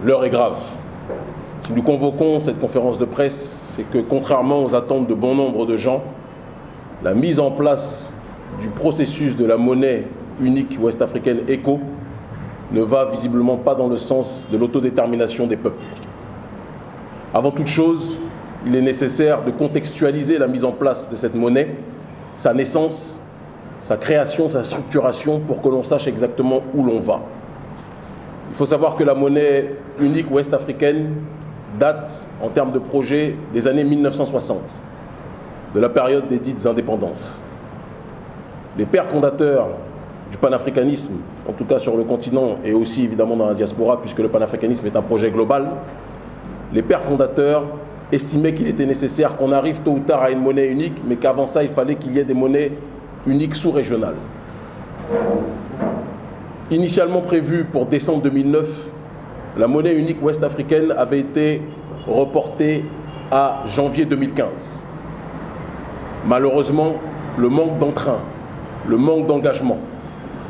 L'heure est grave. Si nous convoquons cette conférence de presse, c'est que contrairement aux attentes de bon nombre de gens, la mise en place du processus de la monnaie unique ouest-africaine ECO ne va visiblement pas dans le sens de l'autodétermination des peuples. Avant toute chose, il est nécessaire de contextualiser la mise en place de cette monnaie, sa naissance, sa création, sa structuration, pour que l'on sache exactement où l'on va. Il faut savoir que la monnaie unique ouest-africaine date, en termes de projet, des années 1960, de la période des dites indépendances. Les pères fondateurs du panafricanisme, en tout cas sur le continent et aussi évidemment dans la diaspora, puisque le panafricanisme est un projet global, les pères fondateurs estimaient qu'il était nécessaire qu'on arrive tôt ou tard à une monnaie unique, mais qu'avant ça, il fallait qu'il y ait des monnaies uniques sous-régionales. Initialement prévue pour décembre 2009, la monnaie unique ouest-africaine avait été reportée à janvier 2015. Malheureusement, le manque d'entrain, le manque d'engagement,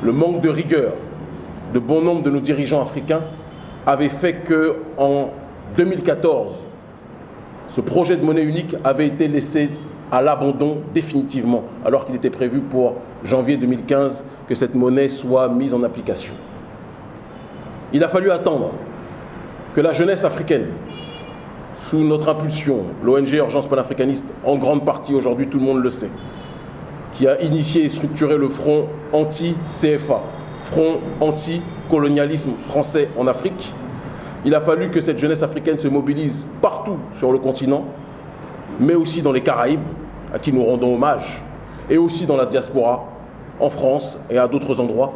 le manque de rigueur de bon nombre de nos dirigeants africains avait fait qu'en 2014, ce projet de monnaie unique avait été laissé à l'abandon définitivement, alors qu'il était prévu pour janvier 2015 que cette monnaie soit mise en application. Il a fallu attendre que la jeunesse africaine, sous notre impulsion, l'ONG Urgence panafricaniste, en grande partie aujourd'hui, tout le monde le sait, qui a initié et structuré le front anti-CFA, front anti-colonialisme français en Afrique. Il a fallu que cette jeunesse africaine se mobilise partout sur le continent, mais aussi dans les Caraïbes, à qui nous rendons hommage, et aussi dans la diaspora, en France et à d'autres endroits,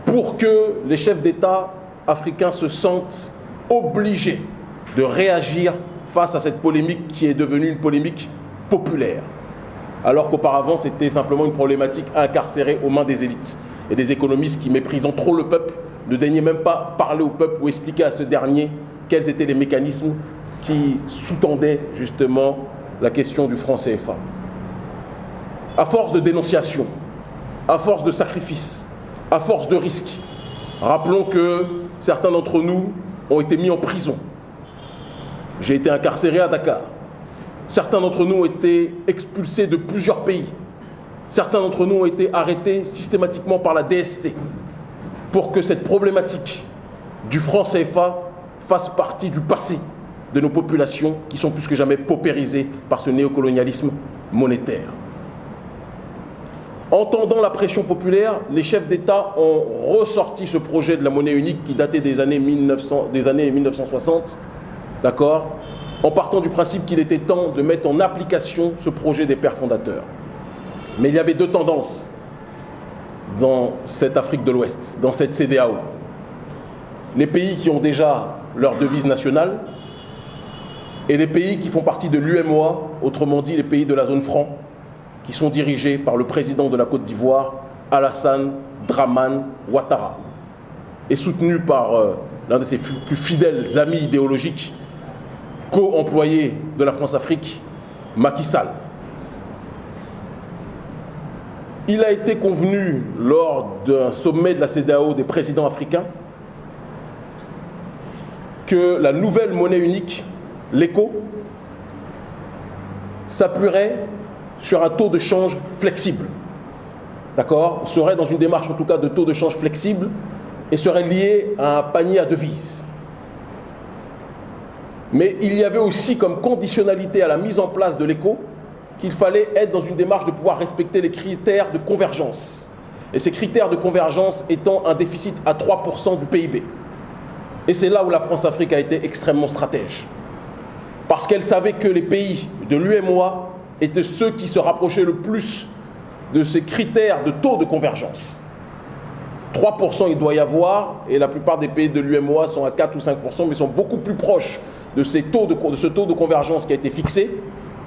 pour que les chefs d'État africains se sentent obligés de réagir face à cette polémique qui est devenue une polémique populaire, alors qu'auparavant c'était simplement une problématique incarcérée aux mains des élites et des économistes qui, méprisant trop le peuple, ne daignaient même pas parler au peuple ou expliquer à ce dernier quels étaient les mécanismes qui sous-tendaient justement la question du franc CFA. À force de dénonciation, à force de sacrifices, à force de risques, rappelons que certains d'entre nous ont été mis en prison. J'ai été incarcéré à Dakar. Certains d'entre nous ont été expulsés de plusieurs pays. Certains d'entre nous ont été arrêtés systématiquement par la DST pour que cette problématique du franc CFA fasse partie du passé de nos populations qui sont plus que jamais paupérisées par ce néocolonialisme monétaire. Entendant la pression populaire, les chefs d'État ont ressorti ce projet de la monnaie unique qui datait des années 1960, d'accord, en partant du principe qu'il était temps de mettre en application ce projet des pères fondateurs. Mais il y avait deux tendances dans cette Afrique de l'Ouest, dans cette CEDEAO. Les pays qui ont déjà leur devise nationale et les pays qui font partie de l'UEMOA, autrement dit les pays de la zone franc, qui sont dirigés par le président de la Côte d'Ivoire, Alassane Dramane Ouattara, et soutenus par l'un de ses plus fidèles amis idéologiques, co-employé de la France-Afrique, Macky Sall. Il a été convenu lors d'un sommet de la CEDEAO des présidents africains que la nouvelle monnaie unique, l'ECO, s'appuierait sur un taux de change flexible. D'accord ? Serait dans une démarche en tout cas de taux de change flexible et serait lié à un panier à devises. Mais il y avait aussi comme conditionnalité à la mise en place de l'ECO qu'il fallait être dans une démarche de pouvoir respecter les critères de convergence. Et ces critères de convergence étant un déficit à 3% du PIB. Et c'est là où la France-Afrique a été extrêmement stratège. Parce qu'elle savait que les pays de l'UEMOA étaient ceux qui se rapprochaient le plus de ces critères de taux de convergence. 3% il doit y avoir, et la plupart des pays de l'UEMOA sont à 4 ou 5%, mais sont beaucoup plus proches de ce taux de convergence qui a été fixé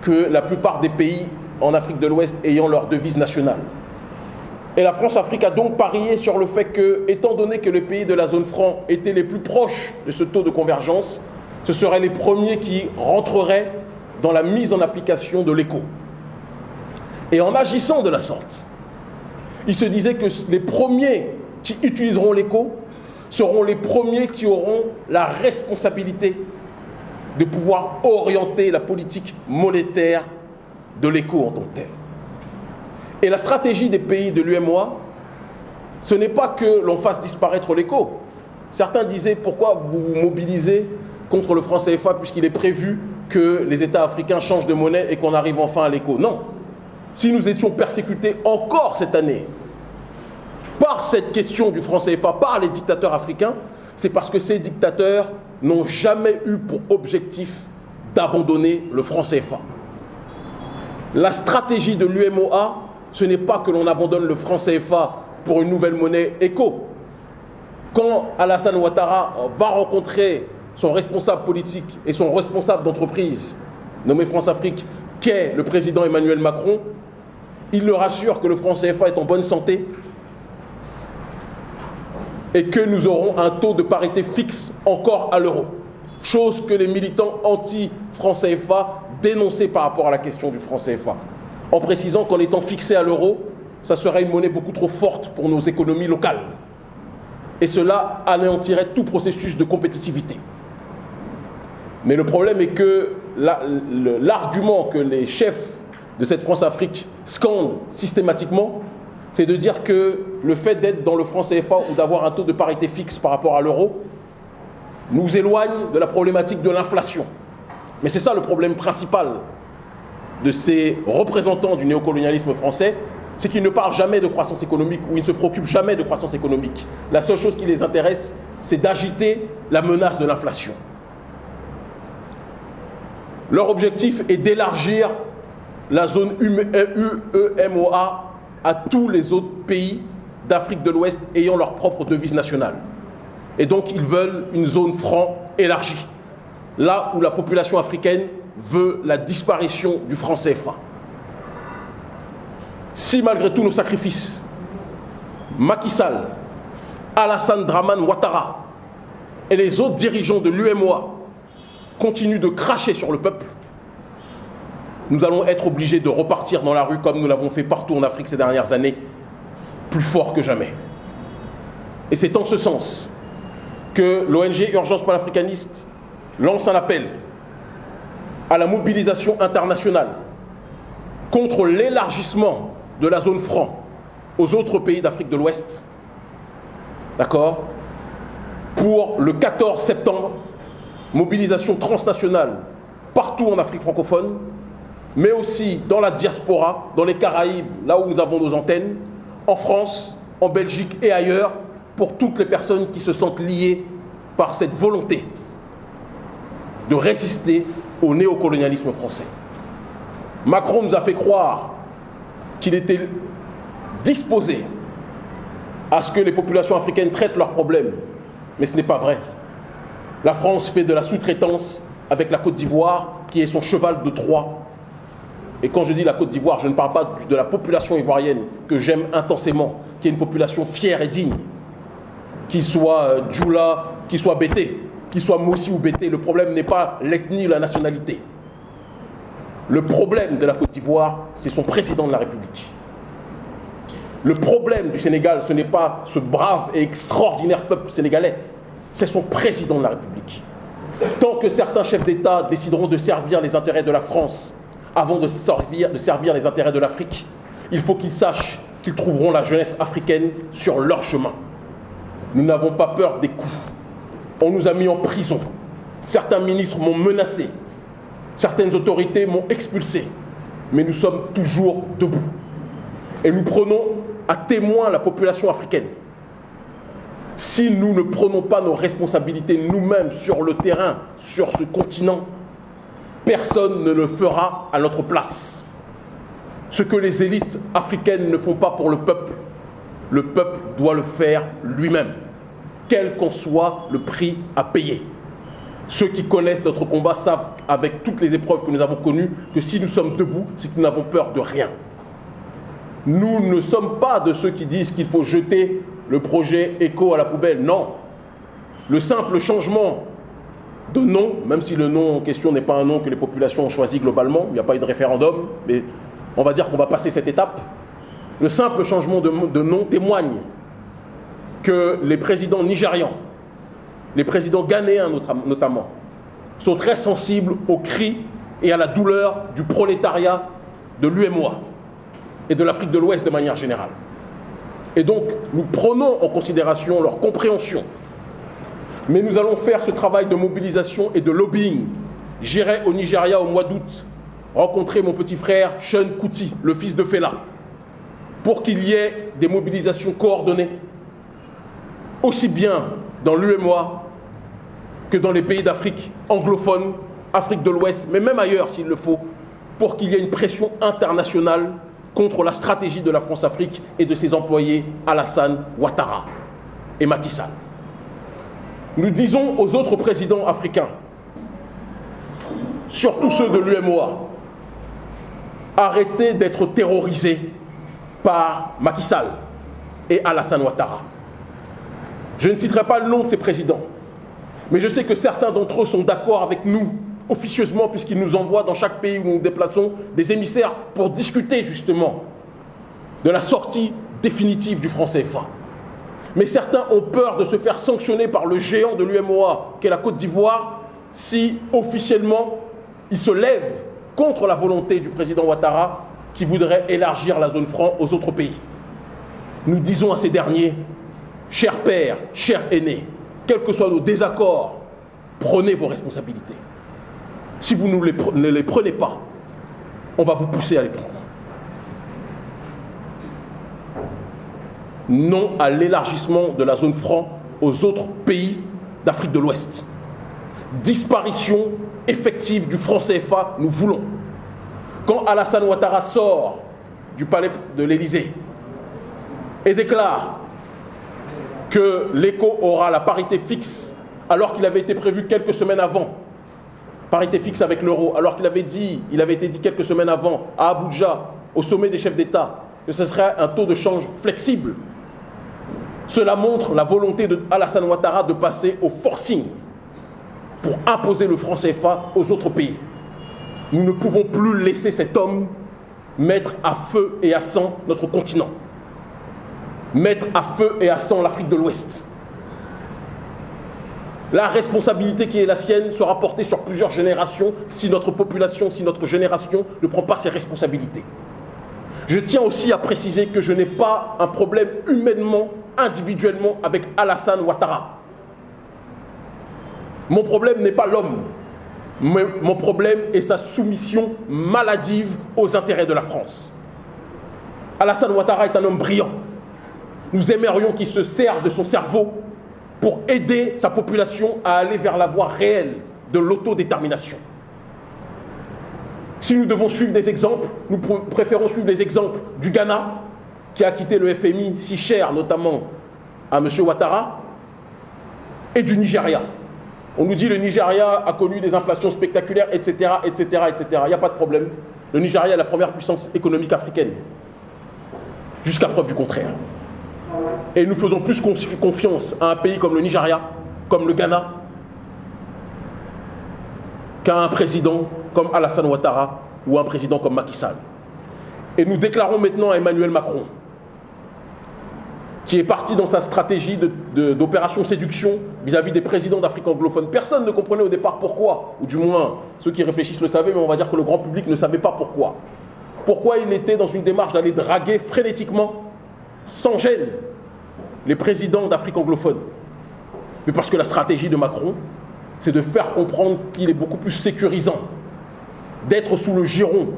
que la plupart des pays en Afrique de l'Ouest ayant leur devise nationale. Et la France-Afrique a donc parié sur le fait que, étant donné que les pays de la zone franc étaient les plus proches de ce taux de convergence, ce seraient les premiers qui rentreraient dans la mise en application de l'ECO. Et en agissant de la sorte, il se disait que les premiers qui utiliseront l'ECO, seront les premiers qui auront la responsabilité de pouvoir orienter la politique monétaire de l'éco en tant que tel. Et la stratégie des pays de l'UEMOA, ce n'est pas que l'on fasse disparaître l'éco. Certains disaient pourquoi vous vous mobilisez contre le franc CFA puisqu'il est prévu que les États africains changent de monnaie et qu'on arrive enfin à l'éco. Non. Si nous étions persécutés encore cette année par cette question du franc CFA, par les dictateurs africains, c'est parce que ces dictateurs n'ont jamais eu pour objectif d'abandonner le franc CFA. La stratégie de l'UEMOA, ce n'est pas que l'on abandonne le franc CFA pour une nouvelle monnaie éco. Quand Alassane Ouattara va rencontrer son responsable politique et son responsable d'entreprise, nommé France-Afrique, qu'est le président Emmanuel Macron, il leur assure que le franc CFA est en bonne santé et que nous aurons un taux de parité fixe encore à l'euro. Chose que les militants anti-franc CFA dénonçaient par rapport à la question du franc CFA, en précisant qu'en étant fixé à l'euro, ça serait une monnaie beaucoup trop forte pour nos économies locales. Et cela anéantirait tout processus de compétitivité. Mais le problème est que l'argument que les chefs de cette France-Afrique scandent systématiquement, c'est de dire que le fait d'être dans le franc CFA ou d'avoir un taux de parité fixe par rapport à l'euro nous éloigne de la problématique de l'inflation. Mais c'est ça le problème principal de ces représentants du néocolonialisme français, c'est qu'ils ne parlent jamais de croissance économique ou ils ne se préoccupent jamais de croissance économique. La seule chose qui les intéresse, c'est d'agiter la menace de l'inflation. Leur objectif est d'élargir la zone UEMOA à tous les autres pays d'Afrique de l'Ouest ayant leur propre devise nationale. Et donc ils veulent une zone franc élargie, là où la population africaine veut la disparition du franc CFA. Si malgré tous nos sacrifices, Macky Sall, Alassane Dramane Ouattara et les autres dirigeants de l'UEMOA continuent de cracher sur le peuple, nous allons être obligés de repartir dans la rue comme nous l'avons fait partout en Afrique ces dernières années, plus fort que jamais. Et c'est en ce sens que l'ONG Urgence panafricaniste lance un appel à la mobilisation internationale contre l'élargissement de la zone franc aux autres pays d'Afrique de l'Ouest, d'accord, pour le 14 septembre, mobilisation transnationale partout en Afrique francophone, mais aussi dans la diaspora, dans les Caraïbes, là où nous avons nos antennes, en France, en Belgique et ailleurs, pour toutes les personnes qui se sentent liées par cette volonté de résister au néocolonialisme français. Macron nous a fait croire qu'il était disposé à ce que les populations africaines traitent leurs problèmes, mais ce n'est pas vrai. La France fait de la sous-traitance avec la Côte d'Ivoire, qui est son cheval de Troie. Et quand je dis la Côte d'Ivoire, je ne parle pas de la population ivoirienne que j'aime intensément, qui est une population fière et digne, qu'il soit Djoula, qu'il soit Bété, qu'il soit Mossi ou Bété. Le problème n'est pas l'ethnie ou la nationalité. Le problème de la Côte d'Ivoire, c'est son président de la République. Le problème du Sénégal, ce n'est pas ce brave et extraordinaire peuple sénégalais, c'est son président de la République. Tant que certains chefs d'État décideront de servir les intérêts de la France avant de servir les intérêts de l'Afrique, il faut qu'ils sachent qu'ils trouveront la jeunesse africaine sur leur chemin. Nous n'avons pas peur des coups. On nous a mis en prison. Certains ministres m'ont menacé. Certaines autorités m'ont expulsé. Mais nous sommes toujours debout. Et nous prenons à témoin la population africaine. Si nous ne prenons pas nos responsabilités nous-mêmes sur le terrain, sur ce continent, personne ne le fera à notre place. Ce que les élites africaines ne font pas pour le peuple doit le faire lui-même, quel qu'en soit le prix à payer. Ceux qui connaissent notre combat savent, avec toutes les épreuves que nous avons connues, que si nous sommes debout, c'est que nous n'avons peur de rien. Nous ne sommes pas de ceux qui disent qu'il faut jeter le projet éco à la poubelle. Non. Le simple changement de nom, même si le nom en question n'est pas un nom que les populations ont choisi globalement, il n'y a pas eu de référendum, mais on va dire qu'on va passer cette étape. Le simple changement de nom témoigne que les présidents nigérians, les présidents ghanéens notamment, sont très sensibles aux cris et à la douleur du prolétariat de l'UEMOA et de l'Afrique de l'Ouest de manière générale. Et donc, nous prenons en considération leur compréhension. Mais nous allons faire ce travail de mobilisation et de lobbying. J'irai au Nigeria au mois d'août rencontrer mon petit frère Sean Kuti, le fils de Fela, pour qu'il y ait des mobilisations coordonnées, aussi bien dans l'UEMOA que dans les pays d'Afrique anglophone, Afrique de l'Ouest, mais même ailleurs s'il le faut, pour qu'il y ait une pression internationale contre la stratégie de la France-Afrique et de ses employés Alassane Ouattara et Macky Sall. Nous disons aux autres présidents africains, surtout ceux de l'UEMOA, arrêtez d'être terrorisés par Macky Sall et Alassane Ouattara. Je ne citerai pas le nom de ces présidents, mais je sais que certains d'entre eux sont d'accord avec nous, officieusement, puisqu'ils nous envoient dans chaque pays où nous nous déplaçons des émissaires pour discuter justement de la sortie définitive du franc CFA. Mais certains ont peur de se faire sanctionner par le géant de l'UEMOA, qu'est la Côte d'Ivoire, si officiellement ils se lèvent contre la volonté du président Ouattara qui voudrait élargir la zone franc aux autres pays. Nous disons à ces derniers, chers pères, chers aînés, quels que soient nos désaccords, prenez vos responsabilités. Si vous ne les prenez pas, on va vous pousser à les prendre. Non à l'élargissement de la zone franc aux autres pays d'Afrique de l'Ouest. Disparition effective du franc CFA, nous voulons. Quand Alassane Ouattara sort du palais de l'Élysée et déclare que l'ECO aura la parité fixe, alors qu'il avait été prévu quelques semaines avant, parité fixe avec l'euro, alors qu'il avait été dit quelques semaines avant à Abuja, au sommet des chefs d'État, que ce serait un taux de change flexible. Cela montre la volonté de Alassane Ouattara de passer au forcing pour imposer le franc CFA aux autres pays. Nous ne pouvons plus laisser cet homme mettre à feu et à sang notre continent, mettre à feu et à sang l'Afrique de l'Ouest. La responsabilité qui est la sienne sera portée sur plusieurs générations si notre population, si notre génération ne prend pas ses responsabilités. Je tiens aussi à préciser que je n'ai pas un problème humainement, individuellement avec Alassane Ouattara. Mon problème n'est pas l'homme. Mon problème est sa soumission maladive aux intérêts de la France. Alassane Ouattara est un homme brillant. Nous aimerions qu'il se serve de son cerveau pour aider sa population à aller vers la voie réelle de l'autodétermination. Si nous devons suivre des exemples, nous préférons suivre les exemples du Ghana, qui a quitté le FMI si cher, notamment à M. Ouattara, et du Nigeria. On nous dit que le Nigeria a connu des inflations spectaculaires, etc., etc., etc. Il n'y a pas de problème. Le Nigeria est la première puissance économique africaine, jusqu'à preuve du contraire. Et nous faisons plus confiance à un pays comme le Nigeria, comme le Ghana, qu'à un président comme Alassane Ouattara ou un président comme Macky Sall. Et nous déclarons maintenant à Emmanuel Macron, qui est parti dans sa stratégie d'opération séduction vis-à-vis des présidents d'Afrique anglophone. Personne ne comprenait au départ pourquoi, ou du moins ceux qui réfléchissent le savaient, mais on va dire que le grand public ne savait pas pourquoi. Pourquoi il était dans une démarche d'aller draguer frénétiquement, sans gêne, les présidents d'Afrique anglophone. Mais parce que la stratégie de Macron, c'est de faire comprendre qu'il est beaucoup plus sécurisant d'être sous le giron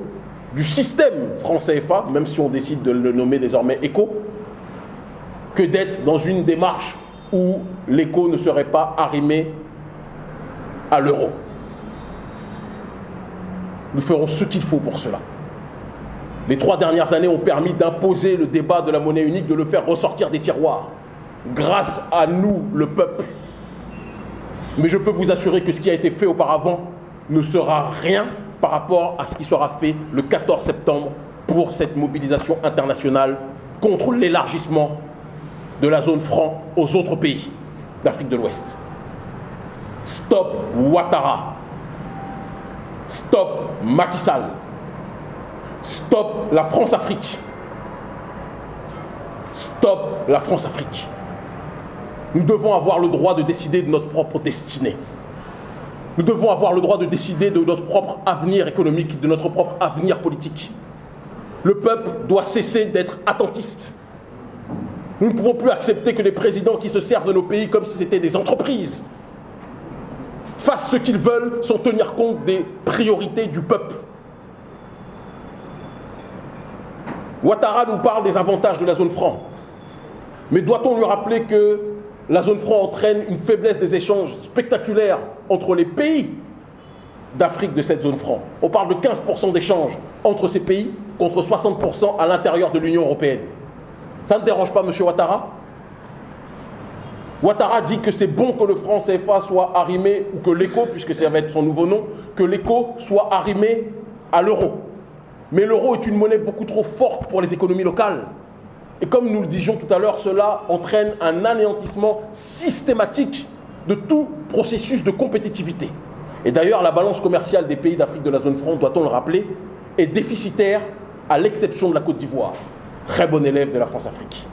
du système franc CFA, même si on décide de le nommer désormais ECO, que d'être dans une démarche où l'ECO ne serait pas arrimé à l'euro. Nous ferons ce qu'il faut pour cela. Les 3 dernières années ont permis d'imposer le débat de la monnaie unique, de le faire ressortir des tiroirs, grâce à nous, le peuple. Mais je peux vous assurer que ce qui a été fait auparavant ne sera rien par rapport à ce qui sera fait le 14 septembre pour cette mobilisation internationale contre l'élargissement de la zone franc aux autres pays d'Afrique de l'Ouest. Stop Ouattara. Stop Macky Sall. Stop la France-Afrique. Stop la France-Afrique. Nous devons avoir le droit de décider de notre propre destinée. Nous devons avoir le droit de décider de notre propre avenir économique, de notre propre avenir politique. Le peuple doit cesser d'être attentiste. Nous ne pouvons plus accepter que les présidents qui se servent de nos pays comme si c'était des entreprises fassent ce qu'ils veulent sans tenir compte des priorités du peuple. Ouattara nous parle des avantages de la zone franc. Mais doit-on lui rappeler que la zone franc entraîne une faiblesse des échanges spectaculaires entre les pays d'Afrique de cette zone franc? On parle de 15% d'échanges entre ces pays contre 60% à l'intérieur de l'Union européenne. Ça ne dérange pas M. Ouattara? Ouattara dit que c'est bon que le franc CFA soit arrimé, ou que l'éco, puisque ça va être son nouveau nom, que l'éco soit arrimé à l'euro. Mais l'euro est une monnaie beaucoup trop forte pour les économies locales. Et comme nous le disions tout à l'heure, cela entraîne un anéantissement systématique de tout processus de compétitivité. Et d'ailleurs, la balance commerciale des pays d'Afrique de la zone franc, doit-on le rappeler, est déficitaire à l'exception de la Côte d'Ivoire, très bon élève de la France-Afrique.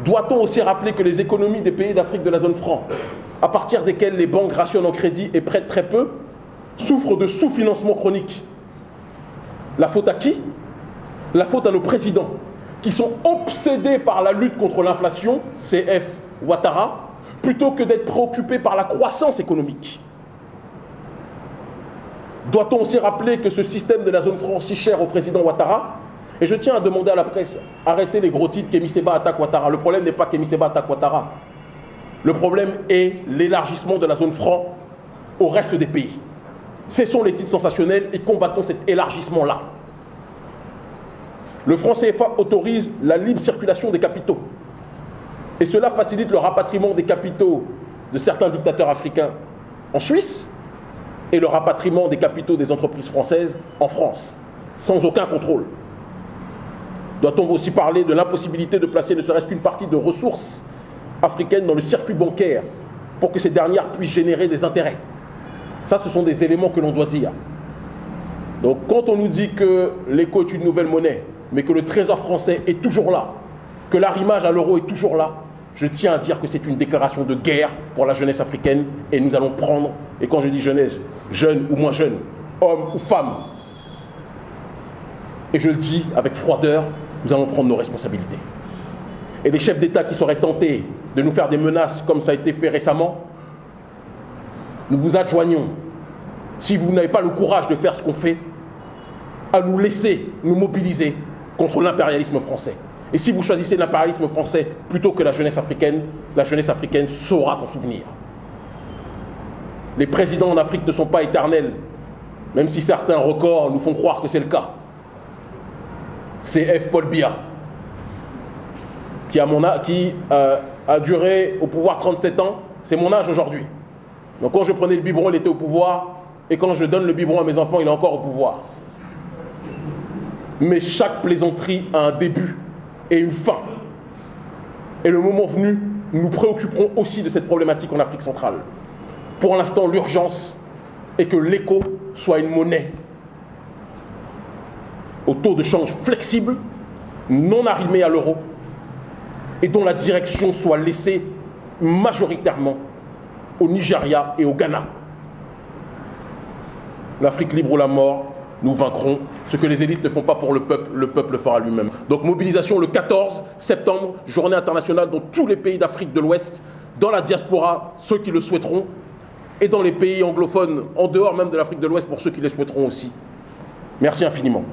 Doit-on aussi rappeler que les économies des pays d'Afrique de la zone franc, à partir desquelles les banques rationnent en crédit et prêtent très peu, souffrent de sous-financement chronique? La faute à qui? La faute à nos présidents, qui sont obsédés par la lutte contre l'inflation, CF Ouattara, plutôt que d'être préoccupés par la croissance économique. Doit-on aussi rappeler que ce système de la zone franc si cher au président Ouattara, et je tiens à demander à la presse, arrêtez les gros titres qu'Kémy Séba attaque Ouattara. Le problème n'est pas qu'Kémy Séba attaque Ouattara. Le problème est l'élargissement de la zone franc au reste des pays. Cessons les titres sensationnels et combattons cet élargissement-là. Le franc CFA autorise la libre circulation des capitaux. Et cela facilite le rapatriement des capitaux de certains dictateurs africains en Suisse et le rapatriement des capitaux des entreprises françaises en France, sans aucun contrôle. Doit-on aussi parler de l'impossibilité de placer ne serait-ce qu'une partie de ressources africaines dans le circuit bancaire pour que ces dernières puissent générer des intérêts? Ça, ce sont des éléments que l'on doit dire. Donc, quand on nous dit que l'éco est une nouvelle monnaie, mais que le trésor français est toujours là, que l'arrimage à l'euro est toujours là, je tiens à dire que c'est une déclaration de guerre pour la jeunesse africaine et nous allons prendre, et quand je dis jeunesse, jeune ou moins jeune, homme ou femme, et je le dis avec froideur, nous allons prendre nos responsabilités. Et les chefs d'État qui seraient tentés de nous faire des menaces comme ça a été fait récemment, nous vous adjoignons, si vous n'avez pas le courage de faire ce qu'on fait, à nous laisser nous mobiliser contre l'impérialisme français. Et si vous choisissez l'impérialisme français plutôt que la jeunesse africaine saura s'en souvenir. Les présidents en Afrique ne sont pas éternels, même si certains records nous font croire que c'est le cas. CF Paul Biya, qui a duré au pouvoir 37 ans, c'est mon âge aujourd'hui. Donc quand je prenais le biberon, il était au pouvoir, et quand je donne le biberon à mes enfants, il est encore au pouvoir. Mais chaque plaisanterie a un début et une fin. Et le moment venu, nous nous préoccuperons aussi de cette problématique en Afrique centrale. Pour l'instant, l'urgence est que l'éco soit une monnaie au taux de change flexible, non arrimé à l'euro, et dont la direction soit laissée majoritairement au Nigeria et au Ghana. L'Afrique libre ou la mort, nous vaincrons. Ce que les élites ne font pas pour le peuple le fera lui-même. Donc mobilisation le 14 septembre, journée internationale dans tous les pays d'Afrique de l'Ouest, dans la diaspora, ceux qui le souhaiteront, et dans les pays anglophones, en dehors même de l'Afrique de l'Ouest, pour ceux qui le souhaiteront aussi. Merci infiniment.